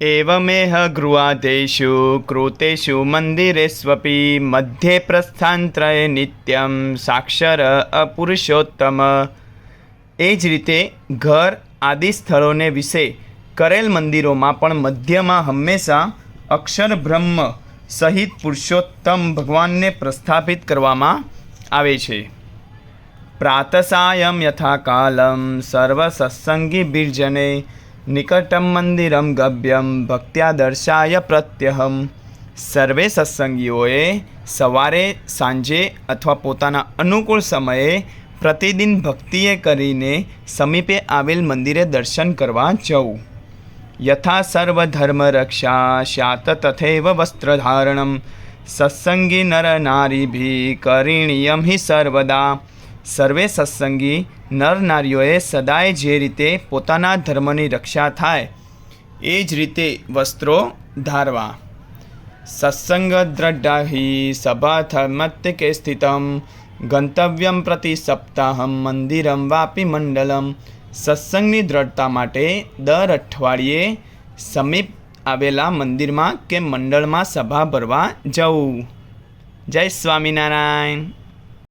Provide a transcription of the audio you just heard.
एवमेह गृहादेषु कृतेषु મંદિરેષ્વપि મધ્યે પ્રસ્થાંતરે નિત્યમ સાક્ષર અપુરુષોત્તમ। એ જ રીતે ઘર આદિ સ્થળોને વિશે કરેલ મંદિરોમાં પણ મધ્યમાં હંમેશા અક્ષર બ્રહ્મ સહિત પુરુષોત્તમ ભગવાનને પ્રસ્થાપિત કરવામાં આવે છે। પ્રાતસાયમ યથા કાલમ સર્વ સત્સંગી બિર્જને નિકટમ મંદિરમ ગભ્યમ ભક્ત્યા દર્શાય પ્રત્યહમ। સર્વે સત્સંગીઓએ સવારે સાંજે અથવા પોતાના અનુકૂળ સમયે પ્રતિદિન ભક્તિએ કરીને સમીપે આવેલ મંદિરે દર્શન કરવા જવું। યથા સર્વધર્મ રક્ષા સ્યાત તથૈવ વસ્ત્રધારણમ સત્સંગી નર નારીભિ કરિણીયમ હિ સર્વદા। સર્વે સત્સંગી નર નારીઓએ સદાય જે રીતે પોતાના ધર્મની રક્ષા થાય એ જ રીતે વસ્ત્રો ધારવા। સત્સંગ દ્રઢ સભાથમત્યકે સ્થિતમ ગંતવ્યમ પ્રતિ સપ્તાહમ મંદિરમ વાપી મંડલમ। સત્સંગની દ્રઢતા માટે દર અઠવાડિયે સમીપ આવેલા મંદિરમાં કે મંડળમાં સભા ભરવા જવું। જય સ્વામિનારાયણ।